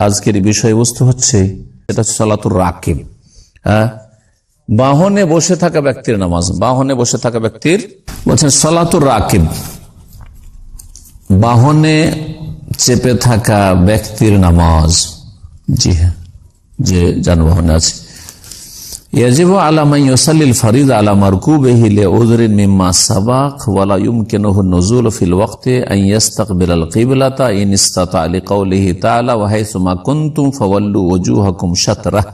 আজকের বিষয়বস্তু হচ্ছে এটা হচ্ছে সালাতুর রাকিব। বাহনে বসে থাকা ব্যক্তির নামাজ। বাহনে বসে থাকা ব্যক্তির বলছেন সালাতুর রাকিব, বাহনে চেপে থাকা ব্যক্তির নামাজ। জি হ্যাঁ, যে যানবাহনে আছে। ইয়াজিবু আলা মান ইউসাল্লিল ফারিযা আলা মারকুবিহি লিউযরিন মিম্মা সাবাক ওয়া লা ইউমকিনুহু নুজুল ফিল ওয়াক্তি আন ইস্তাকবিলাল কিবলাতা ইন ইসতাতা লিকাউলিহি তাআলা ওয়া হাইসুমা কুনতুম ফাওয়াল্লু ওজুহাকুম শাতরাহ।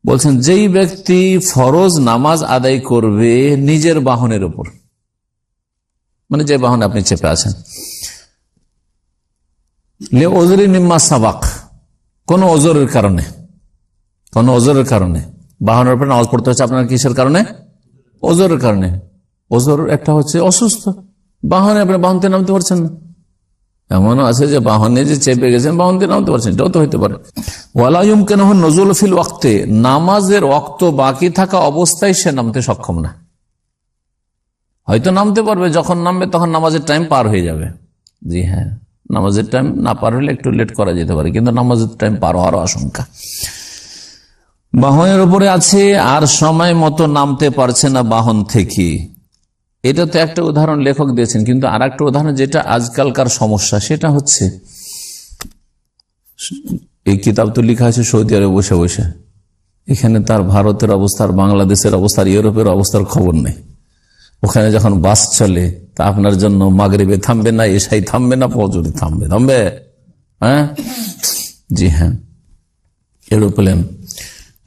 বলছেন যেই ব্যক্তি ফরজ নামাজ আদায় করবে নিজের বাহনের উপর, মানে যে বাহনে আপনি চেপে আছেন, লিউযরিন মিম্মা সাবাক, কোন ওজরের কারণে, কোন ওজরের কারণে বাহনের উপর নামাজ পড়তে হচ্ছে আপনার কিসের কারণে? ওজরের কারণে। ওজর একটা হচ্ছে অসুস্থ, বাহনে আপনি বাহনতে নামতে পারছেন না। এমনও আছে যে বাহনে যে চেপে গেছেন বাহনতে নামতে পারছেন, এটাও তো হইতে পারে। ওয়ালা ইউমকিনুহু নুজুল ফিল ওয়াক্তে, নামাজের ওয়াক্ত বাকি থাকা অবস্থায় সে নামতে সক্ষম না। হয়তো নামতে পারবে, যখন নামবে তখন নামাজের টাইম পার হয়ে যাবে। জি হ্যাঁ, নামাজের টাইম না পার হলে একটু লেট করা যেতে পারে, কিন্তু নামাজের টাইম পার হওয়ার আশঙ্কা। বাহনের উপরে আছে আর সময় মতো নামতে পারছে না বাহন থেকে। এটা তো একটা উদাহরণ লেখক দিয়েছেন, কিন্তু আর একটা উদাহরণ যেটা আজকালকার সমস্যা, সেটা হচ্ছে এই কিতাব তো লেখা হয়েছে সৌদি আরবে বসে বসে। এখানে তার ভারতের অবস্থার, বাংলাদেশের অবস্থার, ইউরোপের অবস্থার খবর নেই। ওখানে যখন বাস চলে তা আপনার জন্য মাগরিবে থামবে না, এশাই থামবে না, ফজরে থামবে। হ্যাঁ, জি হ্যাঁ, এরোপ্লেন।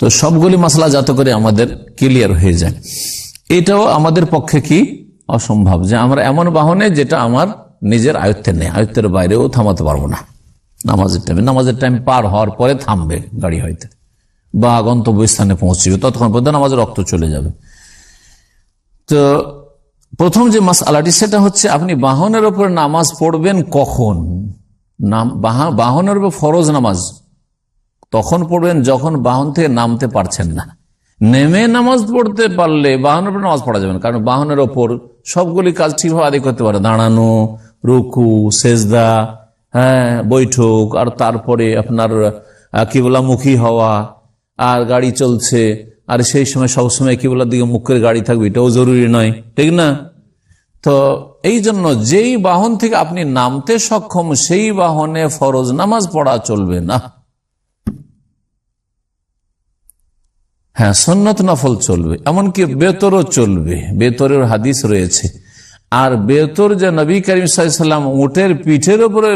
তো সবগুলি মাসলা যাতে করে আমাদের ক্লিয়ার হয়ে যায়। এটাও আমাদের পক্ষে কি অসম্ভব যে আমরা এমন বাহনে যেটা আমার নিজের আয়ত্তে নেই, আয়ত্তের বাইরেও থামাতে পারবো না। নামাজের টাইম পার হওয়ার পরে থামবে গাড়ি হয়তো, বা গন্তব্যস্থানে পৌঁছবে, ততক্ষণ পর্যন্ত নামাজের রক্ত চলে যাবে। তো প্রথম যে মাসআলাটি সেটা হচ্ছে আপনি বাহনের উপর নামাজ পড়বেন কখন। বাহনের উপর ফরজ নামাজ তখন পড়বেন যখন বাহন থেকে নামতে পারছেন না। নেমে নামাজ পড়তে পারলে বাহনের উপর নামাজ পড়া যাবে না, কারণ বাহনের ওপর সবগুলি কাজ ঠিকভাবে আদায় করতে পারে, দাঁড়ানো, রুকু, সেজদা, হ্যাঁ, বৈঠক, আর তারপরে আপনার কিবলামুখী হওয়া, আর গাড়ি চলছে, আর সেই সময় সবসময় কিবলার দিকে মুখ করে গাড়ি থাকবে, এটাও জরুরি নয়, ঠিক না? তো এই জন্য যেই বাহন থেকে আপনি নামতে সক্ষম সেই বাহনে ফরজ নামাজ পড়া চলবে না। হ্যাঁ, সুন্নত নফল চলবে, এমনকি বেতরও চলবে, বেতরের হাদিস রয়েছে। আর বেতর যে নবী করিম সাল্লাল্লাহু আলাইহি ওয়াসাল্লাম উটের পিঠের উপরে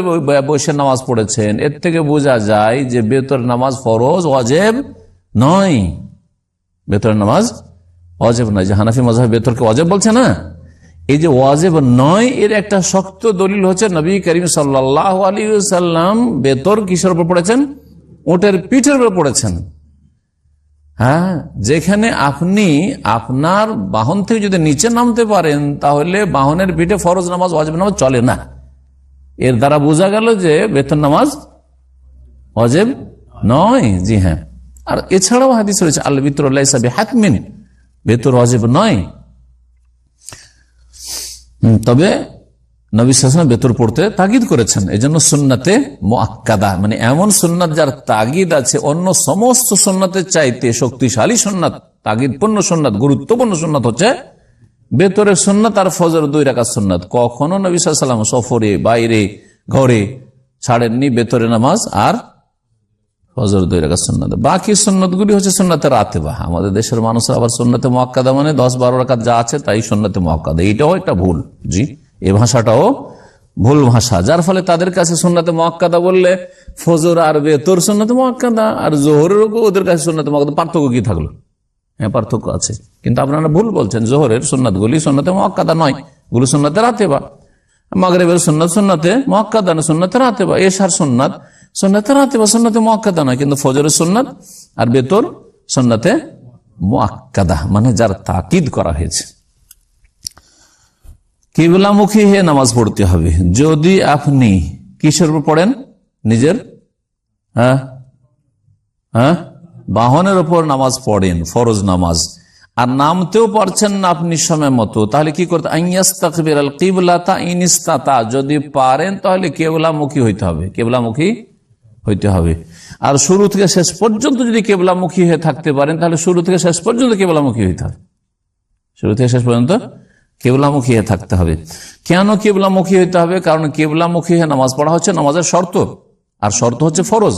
বসে নামাজ পড়েছেন, এর থেকে বোঝা যায় যে বেতর নামাজ ফরজ ওয়াজিব নয়। বেতরের নামাজ ওয়াজিব নয়, যে হানাফি মাযহাব বেতরকে ওয়াজিব বলছে না, এই যে ওয়াজিব নয় এর একটা শক্ত দলিল হচ্ছে নবী করিম সাল্লাল্লাহু আলাইহি ওয়াসাল্লাম বেতর কিসের উপর পড়েছেন? উটের পিঠের উপর পড়েছেন। হ্যাঁ, যেখানে আপনি আপনার বাহন থেকে যদি নিচে নামতে পারেন তাহলে বাহনের পিঠে ফরজ নামাজ ওয়াজিব নামাজ চলে না। এর দ্বারা বোঝা গেল যে বেতর নামাজ ওয়াজিব নয়। জি হ্যাঁ, আর এছাড়াও হাদিস রয়েছে আল বিতর লাইসা বিহাতমিন, বেতর ওয়াজিব নয়। তবে নবী সাল্লাল্লাহু আলাইহি ওয়াসাল্লাম বেতর পড়তে তাগিদ করেছেন, এজন্য সুন্নাতে মুআক্কাদা, মানে এমন সুন্নাত যার তাগিদ আছে অন্য সমস্ত সুন্নাতের চাইতে শক্তিশালী সুন্নাত, তাগিদপূর্ণ সুন্নাত, গুরুত্বপূর্ণ সুন্নাত হচ্ছে বেতরের সুন্নাত আর ফজর 2 রাকাত সুন্নাত। কখনো নবী সাল্লাল্লাহু আলাইহি ওয়াসাল্লাম সফরে, বাইরে, ঘরে ছাড়েননি বেতরের নামাজ আর ফজর 2 রাকাত সুন্নাত। বাকি সুন্নাতগুলি হচ্ছে সুন্নাতে রাতেবা। আমাদের দেশের মানুষরা আবার সুন্নাতে মুআক্কাদা মানে 10-12 রাকাত যা আছে তাই সুন্নাতে মুআক্কাদা, এইটাও একটা ভুল। জি, এই ভাষাটাও ভুল ভাষা, যার ফলে তাদের কাছে সুন্নাতে মুআক্কাদা বললে ফজর আর বেতর সুন্নাতে মুআক্কাদা, আর জোহরের ওদের কাছে সুন্নাতে মুআক্কাদা, পার্থক্য কি থাকলো? হ্যাঁ, পার্থক্য আছে, কিন্তু আপনারা ভুল বলছেন। জোহরের সুন্নাতগুলি সুন্নাতে মুআক্কাদা নয়, গুলো সুন্নাতে রাতেবা। মাগরিবের সুন্নাত সুন্নাতে মুআক্কাদা না, সুন্নাতে রাতেবা। এশার সুন্নাত সুন্নাতে রাতেবা, সুন্নাতে মুআক্কাদা নয়। কিন্তু ফজরের সুন্নাত আর বেতর সুন্নাতে মুআক্কাদা, মানে যার তাকিদ করা হয়েছে। কিবলামুখী হয়ে নামাজ পড়তে হবে। যদি আপনি কিসের উপর পড়েন? নিজের বাহনের উপর নামাজ পড়েন, ফরজ নামাজ, আর নামতেও পারছেন না আপনি সময় মতো, তাহলে কি করতে? আইয়াস্তাকবিরাল কিবলাতা ইন ইসতাতা, যদি পারেন তাহলে কিবলামুখী হইতে হবে। কিবলামুখী হইতে হবে। আর শুরু থেকে শেষ পর্যন্ত যদি কেবলামুখী হয়ে থাকতে পারেন তাহলে শুরু থেকে শেষ পর্যন্ত কেবলামুখী হইতে হবে, শুরু থেকে শেষ পর্যন্ত কেবলামুখী হয়ে থাকতে হবে। কেন কেবলামুখী হইতে হবে? কারণ কেবলামুখী হয়ে নামাজ পড়া হচ্ছে নামাজের শর্ত, আর শর্ত হচ্ছে ফরজ।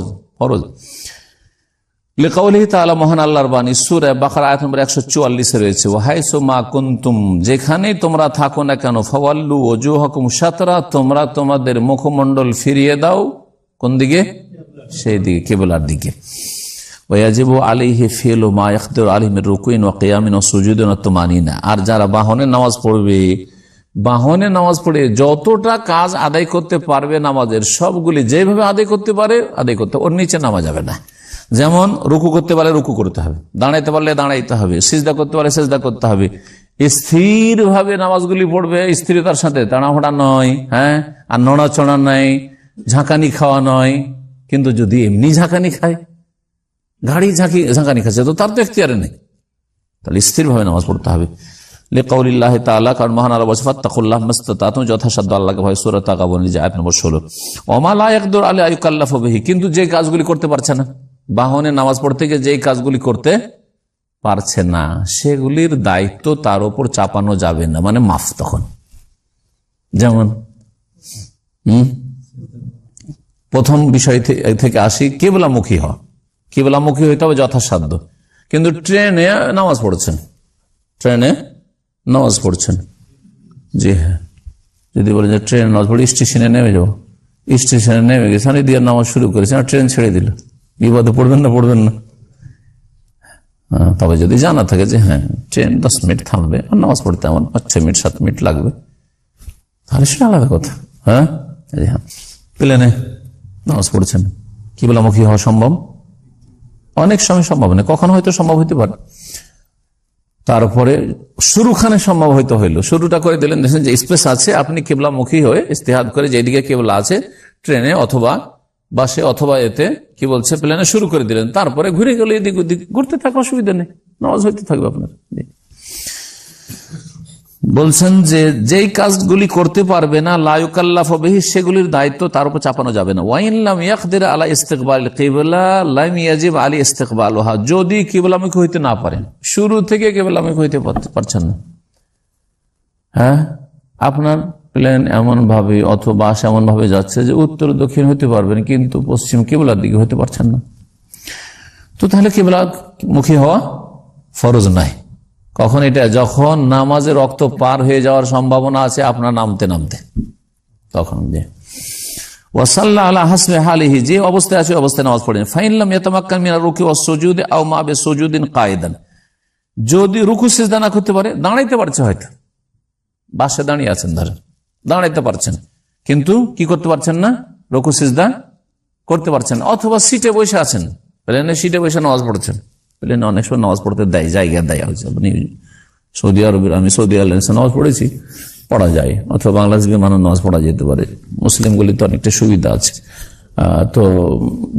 লিকাউলিহি তাআলা, মহান আল্লাহর বাণী, সূরা বাকারা আয়াত নম্বর 144 রয়েছে, ওয়াহাইসু মা কুনতুম, যেখানেই তোমরা থাকো না কেন, ফাওয়াল্লু ওয়াজুহাকুম শাতরা, তোমরা তোমাদের মুখমণ্ডল ফিরিয়ে দাও কোন দিকে? সেই দিকে, কিবলার দিকে। ওয়াজিবু আলাইহি ফিলু মা ইয়াকদিরু আলাইহি মির রুকুইন ওয়া কিয়ামিন ওয়া সুজুদিন ওয়া তুমানিনা, আর যারা বাহনে নামাজ পড়বে, বাহনে নামাজ পড়ে যতটা কাজ আদায় করতে পারবে নামাজের, সবগুলি যেভাবে আদায় করতে পারে আদায় করতে, ওর নিচে নামা যাবে না। যেমন রুকু করতে পারলে রুকু করতে হবে, দাঁড়াইতে পারলে দাঁড়াইতে হবে, সিজদা করতে পারলে সিজদা করতে হবে। স্থির ভাবে নামাজগুলি পড়বে, স্থিরতার সাথে, তাড়াহুড়া নয়, হ্যাঁ, আর নড়াচড়া নাই, ঝাঁকানি খাওয়া নয়। কিন্তু যদি এমনি ঝাঁকানি খায়, গাড়ি ঝাঁকানি খাচ্ছে, তো তার তো এখতিয়ারে নেই, তাহলে স্থির ভাবে নামাজ পড়তে হবে। লিকাউলিল্লাহি তাআলা, কারণ মহান আল্লাহ বলেছেন, ফাত্তাকুল্লাহ মাসতাতাতুম, যথাসাধ্য আল্লাহকে ভয়, সূরা তাগাবুন আয়াত নম্বর 16। ওমা লা ইয়াকদিরু আলা আইয়ুকাল্লাফু বিহি, কিন্তু যে কাজগুলি করতে পারছে না, বাহনে নামাজ পড়তে গিয়ে যেই কাজগুলি করতে পারছে না, সেগুলির দায়িত্ব তার উপর চাপানো যাবে না, মানে মাফ। তখন যেমন প্রথম বিষয় থেকে আসি, কিবলামুখী হওয়া। কিবলামুখী হইতে হবে যথাসাধ্য। কিন্তু ট্রেনে নামাজ পড়ছেন, ট্রেনে নামাজ পড়ছেন, জি হ্যাঁ, যদি বলে যে ট্রেনে নামাজ পড়ে স্টেশনে নেমে যাবো, স্টেশনে নেমে গেছে, আমি দিয়ে নামাজ শুরু করেছি, আর ট্রেন ছেড়ে দিল, বিপদে পড়বেন না? পড়বেন না। তবে যদি জানা থাকে যে হ্যাঁ ট্রেন 10 মিনিট থামবে আর নামাজ পড়তে আমার 5-6 মিনিট 7 মিনিট লাগবে, তাহলে সেটা আলাদা কথা। হ্যাঁ, প্লেনে নামাজ পড়ছেন, কিবলামুখী হওয়া সম্ভব? অনেক সময় সম্ভব না, কখনো হয়তো সম্ভব হইতে পারে। তারপরে শুরুখানে সম্ভব হয়তো হইলো, শুরুটা করে দিলেন, দেখেন যে স্পেস আছে, আপনি কিবলামুখী হয়ে ইস্তেহাদ করে যেদিকে কিবলা আছে ট্রেনে অথবা বাসে অথবা এতে কি বলছে প্লেনে শুরু করে দিলেন, তারপরে ঘুরে গেলে এদিক ওদিক ঘুরতে থাকা অসুবিধা নেই, নামাজ হইতে থাকবে আপনার। বলছেন যে যেই কাজগুলি করতে পারবে না, লা ইউকাল্লাফু বিহি, সেগুলির দায়িত্ব তার উপর চাপানো যাবে না। ওয়া ইন লাম ইয়াকদির আলা ইস্তিকবালিল কিবলা লাম ইয়াজিব আলী ইস্তিকবালুহা, যদি কিবলামুখী হইতে না পারেন, শুরু থেকে কিবলামুখী হইতে পারছেন না, হ্যাঁ, আপনার প্লেন এমন ভাবে অথবা বাস এমন ভাবে যাচ্ছে যে উত্তর দক্ষিণ হতে পারবেন, কিন্তু পশ্চিম কিবলার দিকে হতে পারছেন না, তো তাহলে কিবলামুখী হওয়া ফরজ নাই। কখন? এটা যখন নামাজের রক্ত পার হয়ে যাওয়ার সম্ভাবনা আছে আপনার নামতে নামতে, তখন যে ওয়াসাল্লা আলা হাসবে হালিহি, যে অবস্থায় আছে অবস্থায় নামাজ পড়েন। ফাইনলাম ইয়াতামাক্কান মিনার রুকু ওয়াস সুজুদ আও মা বিসুজুদিন কায়দান, যদি রুকু সিজদা না করতে পারে, দাঁড়াইতে পারছে, হয়তো বাসে দাঁড়িয়ে আছেন, ধরেন দাঁড়াইতে পারছেন কিন্তু কি করতে পারছেন না, রুকু সিজদা করতে পারছেন, অথবা সিটে বসে আছেন, প্লেনে সিটে বসে নামাজ পড়ছেন। প্লেনে অনেক সময় নামাজ পড়তে দেয়, জায়গা দেয় হচ্ছে, আপনি সৌদি আরবের, আমি সৌদি আরবে নামাজ পড়েছি, পড়া যায়, অথবা বাংলাদেশ বিমানে নামাজ পড়া যেতে পারে, মুসলিমগুলিতে অনেকটা সুবিধা আছে। তো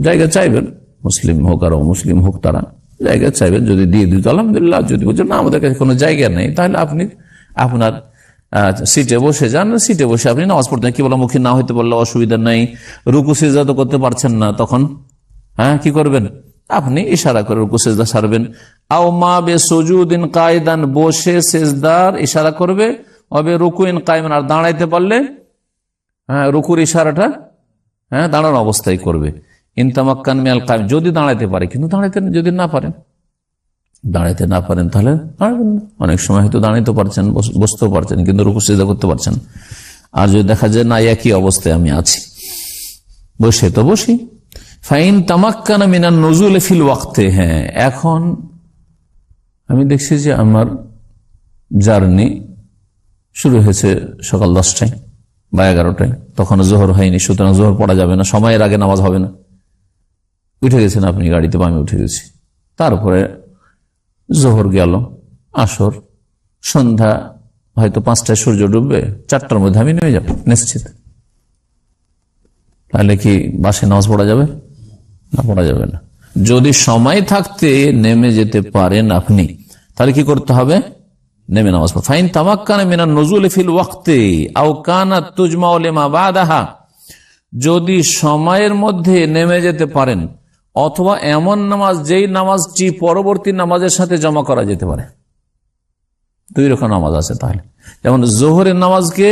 জায়গা চাইবেন, মুসলিম হোক আর অমুসলিম হোক, তারা জায়গা চাইবেন, যদি দিয়ে দিত আলহামদুলিল্লাহ, যদি বলছেন না আমাদের কাছে কোনো জায়গা নেই, তাহলে আপনি আপনার সিটে বসে যান, সিটে বসে আপনি নামাজ পড়তেন, কিবলামুখী না হইতে পারলে অসুবিধা নাই। রুকু সিজদা তো করতে পারছেন না, তখন হ্যাঁ কি করবেন, আপনি ইশারা করে রুকু সিজদা সারবেন। আও মা বিসুজুদিন কায়দান, বসে সিজদার ইশারা করবে, অবে রুকুইন কায়মান, আর দাঁড়াইতে পারলে হ্যাঁ রুকুর ইশারাটা হ্যাঁ দাঁড়ানো অবস্থায় করবে। ইনতামাক্কান মিনাল কায়ম, যদি দাঁড়াইতে পারে, কিন্তু দাঁড়াইতে যদি না পারেন, দাঁড়াইতে না পারেন তাহলে দাঁড়াবেন না। অনেক সময় হয়তো দাঁড়াইতে পারছেন, বসতেও পারছেন, কিন্তু রুকু সিজদা করতে পারছেন। আর যদি দেখা যায় না একই অবস্থায় আমি আছি, বসে তো বসি। ফাইন তামাক্কানা মিনান নুজুল ফিল ওয়াক্তে, হ্যাঁ এখন আমি দেখছি যে আমার জার্নি শুরু হয়েছে সকাল 10টায় বা 11টায়, তখন জোহর হয়নি, সুতরাং জোহর পড়া যাবে না, সময়ের আগে নামাজ হবে না। উঠে গেছেন আপনি গাড়িতে বা আমি উঠে গেছি, তারপরে জোহর গেল, আসর, সন্ধ্যা, হয়তো 5টায় সূর্য ডুববে, 4টার মধ্যে আমি নেমে যাব নিশ্চিত, তাহলে কি বাসে নামাজ পড়া যাবে না? পড়া যাবে না। যদি সময় থাকতে নেমে যেতে পারেন আপনি, তাহলে কি করতে হবে, নেমে নামাজ পড়া। ফাইন তামাক্কানা মিনান নুজুল ফিল ওয়াক্তি আও কানাত তুজমাউ লিমা বাদাহা, যদি সময়ের মধ্যে নেমে যেতে পারেন, অথবা এমন নামাজ যেই নামাজটি পরবর্তী নামাজের সাথে জমা করা যেতে পারে। দুই রকম নামাজ আছে তাহলে, যেমন জোহরের নামাজকে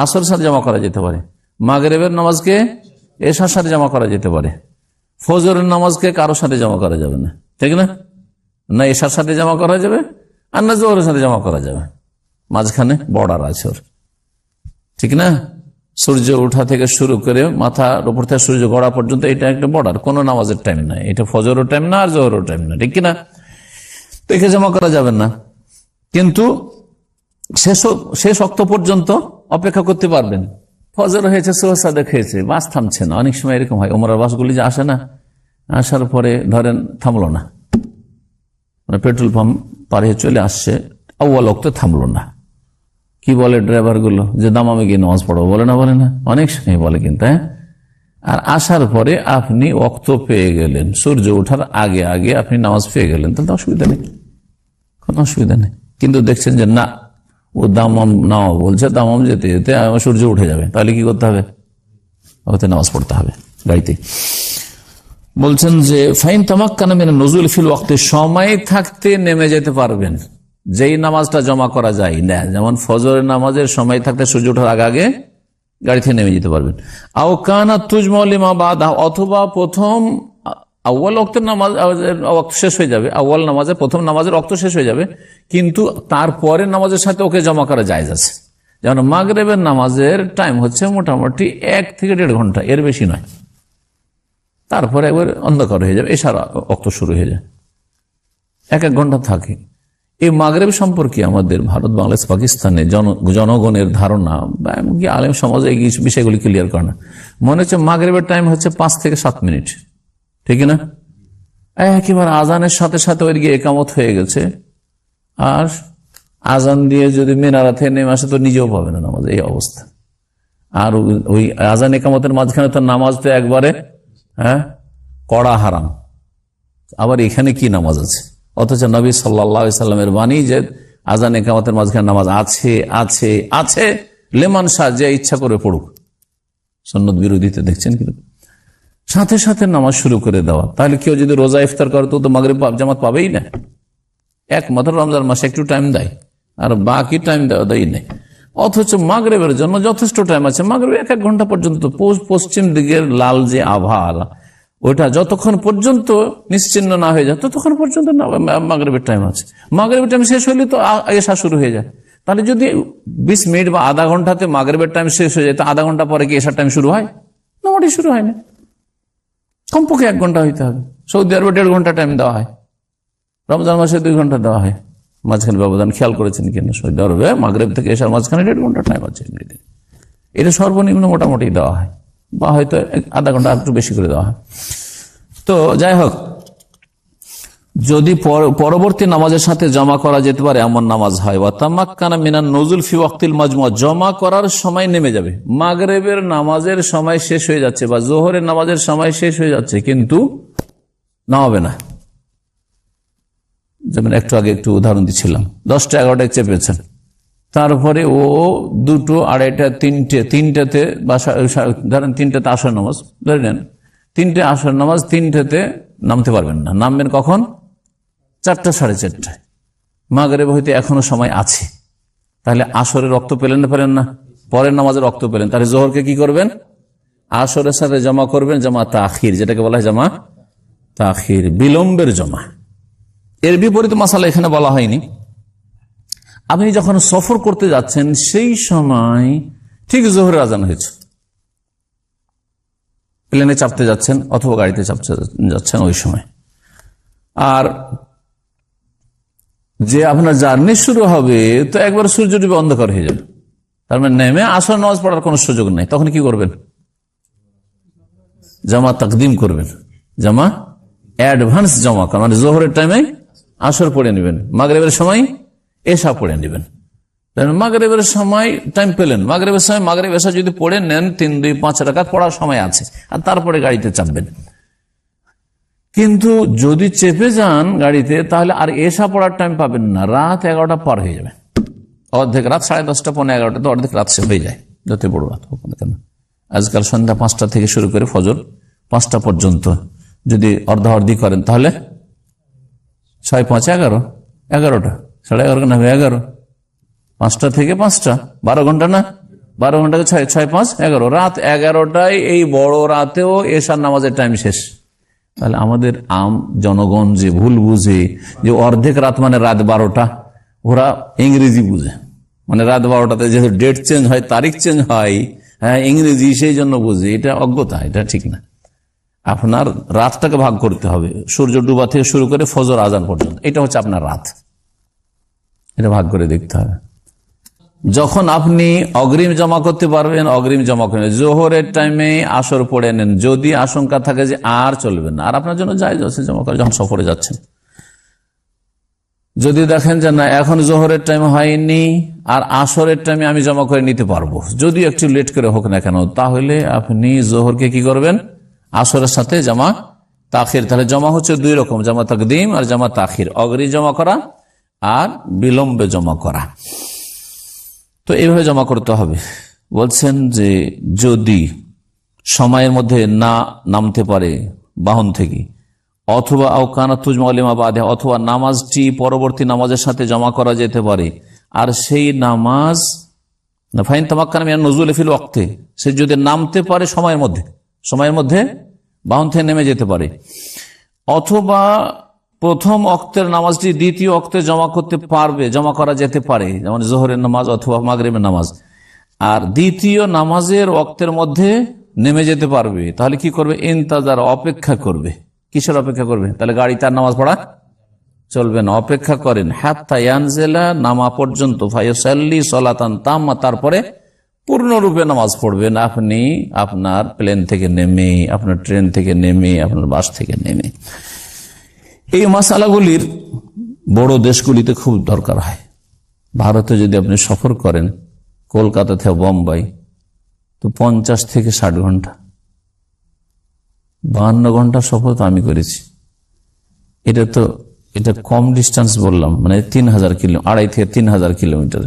আসরের সাথে জমা করা যেতে পারে, মাগরিবের নামাজকে এশার সাথে জমা করা যেতে পারে, ফজরের নামাজকে কারোর সাথে জমা করা যাবে না, ঠিক না? না এশার সাথে জমা করা যাবে আর না জোহরের সাথে জমা করা যাবে, মাঝখানে বর্ডার আছে ওর, ঠিক না? সূর্য ওঠা থেকে শুরু করে মাথার উপর থেকে সূর্য গড়া পর্যন্ত এটা একটা বর্ডার, কোন নামাজের টাইম নাই, এটা ফজরের টাইম না আর জোহরের টাইম না, ঠিক কিনা? তো একে জমা করা যাবে না, কিন্তু শেষ অক্ত পর্যন্ত অপেক্ষা করতে পারবেন। ফজর হয়েছে, সোহসাদে খেয়েছে, বাস থামছে না। অনেক সময় এরকম হয়, ওমরার বাসগুলি যে আসে না, আসার পরে ধরেন থামলো না, মানে পেট্রোল পাম্প পার হয়ে চলে আসছে, আউয়াল ওয়াক্তে থামলো না। কি বলে ড্রাইভার গুলো, যে দামামে গিয়ে নামাজ পড়বো, বলে না? বলে না? অনেক সময় বলে কিন্তু। হ্যাঁ, আর আসার পরে আপনি ওয়াক্ত পেয়ে গেলেন, সূর্য ওঠার আগে আগে আপনি নামাজ পেয়ে গেলেন, তাহলে অসুবিধা নেই, কোনো অসুবিধা নেই। কিন্তু দেখছেন যে না, ও দামাম নাও বলছে, দামাম যেতে যেতে সূর্য উঠে যাবে, তাহলে কি করতে হবে? ওতে নামাজ পড়তে হবে গাড়িতে। বলছেন যে ফাইন তামাক্কানা মিনান নুজুল ফিল ওয়াক্তে, সময় থাকতে নেমে যেতে পারবেন, যেই নামাজটা জমা করা যায় না, যেমন ফজরের নামাজের সময় থাকতে সূর্য ওঠার আগে আগে গাড়ি থেকে নেমে যেতে পারবেন। আও কানা তুজমা লিমা বাদা, অথবা প্রথম আউয়াল ওয়াক্তের নামাজ ওয়াক্ত শেষ হয়ে যাবে, আউয়াল নামাজের প্রথম নামাজের ওয়াক্ত শেষ হয়ে যাবে, কিন্তু তারপরে নামাজের সাথে ওকে জমা করা জায়েজ আছে। যেমন মাগরিবের নামাজের টাইম হচ্ছে মোটামুটি 1 থেকে 1.5 ঘন্টা, এর বেশি নয়, তারপরে একবার অন্ধকার হয়ে যাবে, এশার ওয়াক্ত শুরু হয়ে যায়, 1 ঘন্টা থাকে। এই মাগরিব সম্পর্কে আমাদের ভারত, বাংলাদেশ, পাকিস্তানে জনগণের ধারণা বা এমনকি আলেম সমাজে এই বিষয়গুলি ক্লিয়ার করে না। মনে হচ্ছে মাগরিবের টাইম হচ্ছে 5 থেকে 7 মিনিট, ঠিক না? একেবারে আজানের সাথে সাথে ওই গিয়ে একামত হয়ে গেছে, আর আজান দিয়ে যদি মিনারা থেকে নেমে আসে তো নিজেও পাবে না নামাজ, এই অবস্থা। আর ওই আজান একামতের মাঝখানে তো নামাজ তো একবারে কড়া হারাম, আবার এখানে কি নামাজ আছে? অথচ নবী সাল্লাল্লাহু আলাইহি সাল্লামের বাণী যে আজান একামতের মাঝখানে নামাজ আছে আছে আছে, লেমান শাহ যে ইচ্ছা করে পড়ুক। সুন্নত বিরোধীতে দেখছেন কিন্তু সাথে সাথে নামাজ শুরু করে দেওয়া। তাহলে কেউ যদি রোজা ইফতার করে তো মাগরিব জামাত পাবেই না। একমাত্র রমজান মাসে একটু টাইম দেয়, আর বাকি টাইম দেয় নেই। অথচ মাগরিবের জন্য যথেষ্ট টাইম আছে, মাগরিব 1 ঘন্টা পর্যন্ত। পশ্চিম দিকের লাল যে আভা, ওটা যতক্ষণ পর্যন্ত নিশ্চিন্ন না হয়ে যায় ততক্ষণ পর্যন্ত মাগরিবের টাইম আছে। মাগরিবের টাইম শেষ হলে তো এশা শুরু হয়ে যায়। তাহলে যদি 20 মিনিট বা আধা ঘন্টাতে মাগরিবের টাইম শেষ হয়ে যায়, তো আধা ঘন্টা পরে কি এশার টাইম শুরু হয়? না, ওটি শুরু হয় না। কমপক্ষে 1 ঘন্টা হইতে হবে। সৌদি আরবে 1.5 ঘন্টা টাইম দেওয়া হয়, রমজান মাসে 2 ঘন্টা দেওয়া হয়। মাঝখানে ব্যবধান খেয়াল করেছেন কিনা? সৌদি আরবে মাগরিব থেকে এশার মাঝখানে 1.5 ঘন্টা টাইম আছে, এটা সর্বনিম্ন মোটামুটি দেওয়া হয়, বা হয়তো আধা ঘন্টা একটু বেশি করে দেওয়া হয়। তো যাই হোক, যদি পরবর্তী নামাজের সাথে জমা করা যেতে পারে এমন নামাজ হয়, ওয়া তামাক্কানা মিনান নুজুল ফি ওয়াক্তিল মাজমুআ, জমা করার সময় নেমে যাবে। মাগরিবের নামাজের সময় শেষ হয়ে যাচ্ছে বা জোহরের নামাজের সময় শেষ হয়ে যাচ্ছে, কিন্তু নামাবে না। যেমন একটু আগে একটু উদাহরণ দিচ্ছিলাম, 10টা 11টায় চেপেছেন, তারপরে ও 2টো 2:30 3টাতে বা ধরেন 3টাতে আসর নামাজ ধরে নেন, 3টে আসর নামাজ, 3টাতে নামতে পারবেন না। নামবেন কখন? 4টা 4:30টায়। মাগরিব হইতে এখনো সময় আছে, তাহলে আসরের রক্ত পেলেন না? পেলেন না। পরের নামাজের রক্ত পেলেন, তাহলে জোহরকে কি করবেন? আসরের সাথে জমা করবেন, জামা তাখির, যেটাকে বলা হয় জামা তাখির, বিলম্বের জমা। এর বিপরীত মাসালা এখানে বলা হয়নি। আপনি যখন সফর করতে যাচ্ছেন সেই সময় ঠিক জোহরের আজান হয়েছে, প্লেনে চাপতে যাচ্ছেন অথবা গাড়িতে চাপতে যাচ্ছেন ওই সময়, আর যে আপনার জার্নি শুরু হবে তো একবার সূর্য ডুবে অন্ধকার হয়ে যাবে, তার মানে নেমে আসর নামাজ পড়ার কোনো সুযোগ নেই। তখন কি করবেন? জামা তাকদিম করবেন, জামা অ্যাডভান্স জমা করেন, মানে জোহরের টাইমে আসর পড়ে নেবেন, মাগরিবের সময় এশা পড়ে নেবেন। মাগরিবের সময় টাইম পেলেন, মাগরিবের সময় মাগরিব এশা যদি পড়ে নেন 3-2-5 রাকাত পড়ার সময় আছে, আর তারপরে গাড়িতে চাপবেন। কিন্তু যদি চেপে যান গাড়িতে, তাহলে আর এশা পড়ার টাইম পাবেন না, রাত 11টা পার হয়ে যাবে, অর্ধেক রাত 10:30 পৌনে 11টা, তো অর্ধেক রাত সে হয়ে যায়, যত বড় রাত হোক না কেন। আজকাল সন্ধ্যা 5টা থেকে শুরু করে ফজর 5টা পর্যন্ত যদি অর্ধাঅর্ধি করেন তাহলে 6, 5, 11টা 11:30 না 11, 5টা থেকে 5টা 12 ঘন্টা না, 12 ঘন্টাকে 6, 5, 11, রাত 11টায় এই বড় রাতেও এশার নামাজের টাইম শেষ। তাহলে আমাদের জনগণ যে ভুল বুঝে যে অর্ধেক রাত মানে রাত 12টা, ওরা ইংরেজি বুঝে, মানে রাত 12টাতে যেহেতু ডেট চেঞ্জ হয়, তারিখ চেঞ্জ হয়, হ্যাঁ ইংরেজি, সেই জন্য বুঝে। এটা অজ্ঞতা, এটা ঠিক না। আপনার রাতটাকে ভাগ করতে হবে, সূর্য ডুবা থেকে শুরু করে ফজর আজান পর্যন্ত, এটা হচ্ছে আপনার রাত, এটা ভাগ করে দেখতে হবে। যখন আপনি অগ্রিম জমা করতে পারবেন অগ্রিম জমা করেন, জোহরের টাইমে আসর পড়ে নেন, যদি আশঙ্কা থাকে যে আর চলবে না, আর আপনার জন্য জায়েজ আছে জমা করে যখন সফরে যাচ্ছেন। যদি দেখেন যে না এখন জোহরের টাইম হয়নি আর আসরের টাইমে আমি জমা করে নিতে পারবো, যদি একটু লেট করে হোক না কেন, তাহলে আপনি জোহরকে কি করবেন, আসরের সাথে জামা তাখির। তাহলে জমা হচ্ছে 2 রকম, জামা তাকদিম আর জামা তাখির, অগ্রিম জমা করা আর বিলম্বে জমা করা। তো এইভাবে জমা করতে হবে। বলছেন যে যদি সময়ের মধ্যে না নামতে পারে বাহন থেকে, অথবা আওকানা তুজমা আলিমা বাদে, অথবা নামাজটি পরবর্তী নামাজের সাথে জমা করা যেতে পারে, আর সেই নামাজ ফাইন তামাক্কানা মিনান নুজুল ফিল ওয়াক্তে, সে যদি নামতে পারে সময়ের মধ্যে বাহন থেকে নেমে যেতে পারে, অথবা প্রথম ওয়াক্তের নামাজটি দ্বিতীয় ওয়াক্তে জমা করা যেতে পারে, যেমন জোহরের নামাজ অথবা মাগরিবের নামাজ, আর দ্বিতীয় নামাজের ওয়াক্তের মধ্যে নেমে যেতে পারবে, তাহলে কি করবে, ইন্তাজার, অপেক্ষা করবে। কিসের অপেক্ষা করবে? তাহলে গাড়ি তার নামাজ পড়া চলবে না, অপেক্ষা করেন হাত্তা ইয়ানজিলা, নামা পর্যন্ত, ফায়ুসাল্লি সালাতান তাম্মা, তারপরে পূর্ণরূপে নামাজ পড়বেন আপনি আপনার প্লেন থেকে নেমে, আপনার ট্রেন থেকে নেমে, আপনার বাস থেকে নেমে। এই মাসালাগুলির বড় দেশগুলিতে খুব দরকার হয়। ভারতে যদি আপনি সফর করেন কলকাতা থেকে বোম্বাই, তো 50 থেকে 60 ঘন্টা, 52 ঘন্টা সফর তো আমি করেছি। এটা কম ডিস্টেন্স বললাম, মানে 3000 কিলো, 2.5 থেকে 3000 কিলোমিটার।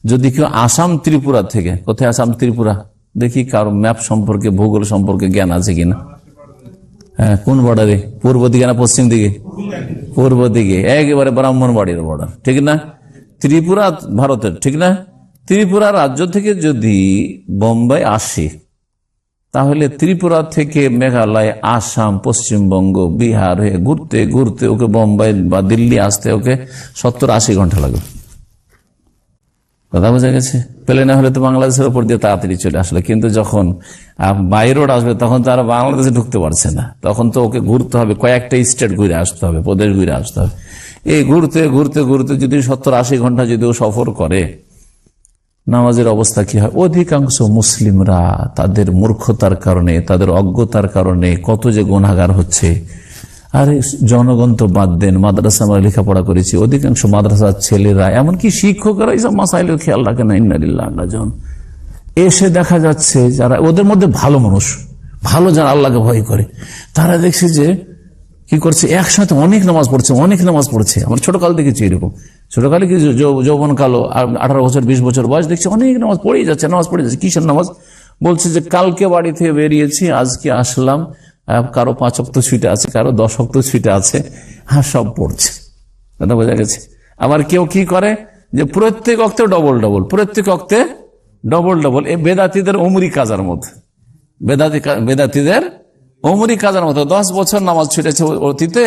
যদি কেউ আসাম ত্রিপুরা থেকে, কোথায় আসাম ত্রিপুরা দেখি কারো ম্যাপ সম্পর্কে, ভূগোল সম্পর্কে জ্ঞান আছে কিনা। হ্যাঁ, কোন বর্ডারে, পূর্ব দিকে না পশ্চিম দিকে? পূর্ব দিকে, একেবারে ব্রাহ্মণবাড়ির বর্ডার, ঠিক না? ত্রিপুরা ভারতের, ঠিক না? ত্রিপুরা রাজ্য থেকে যদি বোম্বাই আসে, তাহলে ত্রিপুরা থেকে মেঘালয়, আসাম, পশ্চিমবঙ্গ, বিহার হয়ে ঘুরতে ঘুরতে ওকে বোম্বাই বা দিল্লি আসতে ওকে 70-80 ঘন্টা লাগবে। কথা বোঝা গেছে? প্লেনে হলে তো বাংলাদেশের উপর দিয়ে তাড়াতাড়ি চলে আসলে, কিন্তু যখন বাই রোড আসবে তখন তো আর বাংলাদেশে ঢুকতে পারছে না, তখন তো ওকে ঘুরতে হবে, কয়েকটা স্টেট ঘুরে আসতে হবে, প্রদেশ ঘুরে আসতে হবে। এই ঘুরতে ঘুরতে ঘুরতে যদি 70-80 ঘন্টা যদি ও সফর করে, নামাজের অবস্থা কি হয়? অধিকাংশ মুসলিমরা তাদের মূর্খতার কারণে, তাদের অজ্ঞতার কারণে কত যে গুনাহগার হচ্ছে। আর জনগণ তো বাদ দেন, মাদ্রাসা আমরা লেখাপড়া করেছি, অধিকাংশ মাদ্রাসার ছেলেরা, এমনকি শিক্ষকরা এইসব মাসাইলেও খেয়াল রাখে না। ইন্না লিল্লাহি ওয়া ইন্না ইলাইহি রাজিউন। এসে দেখা যাচ্ছে যারা ওদের মধ্যে ভালো মানুষ, ভালো যারা আল্লাহকে ভয় করে, তারা দেখছে যে কি করছে, একসাথে অনেক নামাজ পড়ছে। আমার ছোটকাল দেখেছি এরকম, ছোটকালে কি যৌবন কালো, 18 বছর 20 বছর বয়স, দেখছি অনেক নামাজ পড়েই যাচ্ছে। কিসের নামাজ? বলছে যে কালকে বাড়ি থেকে বেরিয়েছি, আজকে আসলাম, কারো 5 ওয়াক্ত ছুটে আছে, কারো 10 ওয়াক্ত ছুটে আছে, হ্যাঁ সব পড়ছে। কথা বোঝা গেছে? আবার কেউ কি করে যে প্রত্যেক ওয়াক্তে ডবল, এই বেদাতীদের উমরি কাজার মধ্যে, বেদাতীদের উমরি কাজার মতো 10 বছর নামাজ ছুটেছে অতীতে,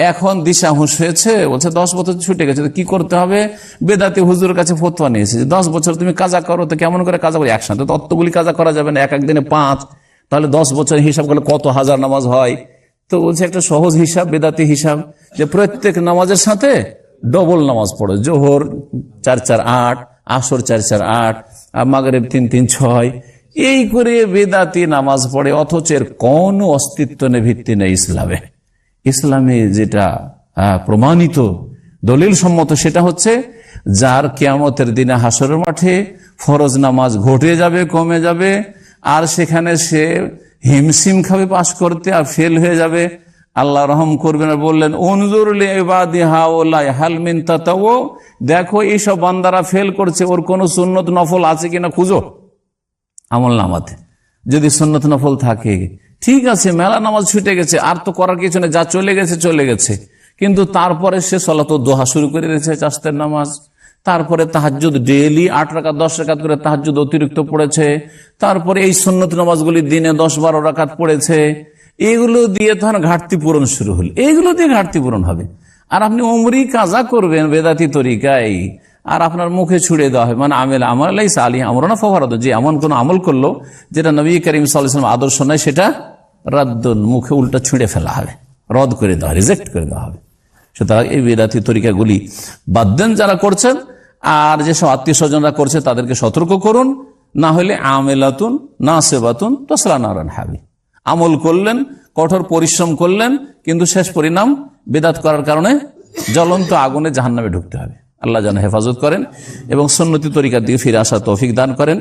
এখন দিশা হুঁশ হয়েছে, বলছে 10 বছর ছুটে গেছে, তো কি করতে হবে? বেদাতি হুজুরের কাছে ফতোয়া নিয়েছে যে 10 বছর তুমি কাজা করো, তো কেমন করে কাজা করো? একসাথে তো অতগুলি কাজা করা যাবে না, এক দিনে 5, তাহলে 10 বছর হিসাব করলে কত হাজার নামাজ হয়? তো বলছে একটা সহজ হিসাব, বেদাতি হিসাব, যে প্রত্যেক নামাজের সাথে ডবল নামাজ পড়ো। জোহর 4-4-8, আসর 4-4-8, আর মাগরিব 3-3-6, এই করে বেদাতি নামাজ পড়ে, অথচ এর কোন অস্তিত্ব নেই, ভিত্তি নেই ইসলামে যেটা প্রমাণিত দলিল সম্মত, সেটা হচ্ছে যার কিয়ামতের দিনে হাসরের মাঠে ফরজ নামাজ ঘটে যাবে, কমে যাবে, আর সেখানে সে হিমশিম খাবে পাশ করতে, আর ফেল হয়ে যাবে, আল্লাহ রহম করবেন। আর বললেন উনজুর লিইবাদি হাউলাই হাল মিন তাতাও, দেখো এইসব বান্দারা ফেল করছে, ওর কোন সুন্নত নফল আছে কিনা খুঁজো আমল নামাতে। যদি সুন্নত নফল থাকে। ঠিক আছে, মেলা নামাজ ছুটে গেছে, আর তো করার কিছু নেই, যা চলে গেছে চলে গেছে, কিন্তু তারপরে সে সলাত দোহা শুরু করে দিয়েছে, চাস্তের নামাজ, তারপরে তাহাজ্জুদ ডেইলি 8 রাকাত 10 রাকাত করে তাহাজ্জুদ অতিরিক্ত পড়েছে, তারপরে এই সুন্নত নামাজগুলি দিনে 10-12 রাকাত পড়েছে, এগুলো দিয়ে তখন ঘাটতি পূরণ শুরু হল, এইগুলো দিয়ে ঘাটতি পূরণ হবে। আর আপনি উমরি কাজা করবেন বেদাতি তরিকায়, আর আপনার মুখে ছুড়ে দেওয়া হয়, মানে আমল আলী আমরানা ফওয়ারাদ, যে এমন কোন আমল করলো যেটা নবী করিম সাল্লাল্লাহু আলাইহি ওয়াসাল্লাম আদর্শ নয়, সেটা রাদ্দুন, মুখে উল্টা ছুঁড়ে ফেলা হবে, রদ করে দেওয়া, রিজেক্ট করে দেওয়া হবে। সুতরাং এই বেদাতি তরিকাগুলি বাদ দেন যারা করছেন, আর যেসব আত্মীয় স্বজনরা করছে তাদেরকে সতর্ক করুন, না হলে আমেলাতুন নাসিবাতুন তাসলা নারান হাবি, আমল করলেন, কঠোর পরিশ্রম করলেন, কিন্তু শেষ পরিণাম বেদাত করার কারণে জ্বলন্ত আগুনে জাহান্নামে ঢুকতে হবে। আল্লাহ যেন হেফাজত করেন এবং সুন্নতি তরিকার দিকে ফিরে আসার তৌফিক দান করেন।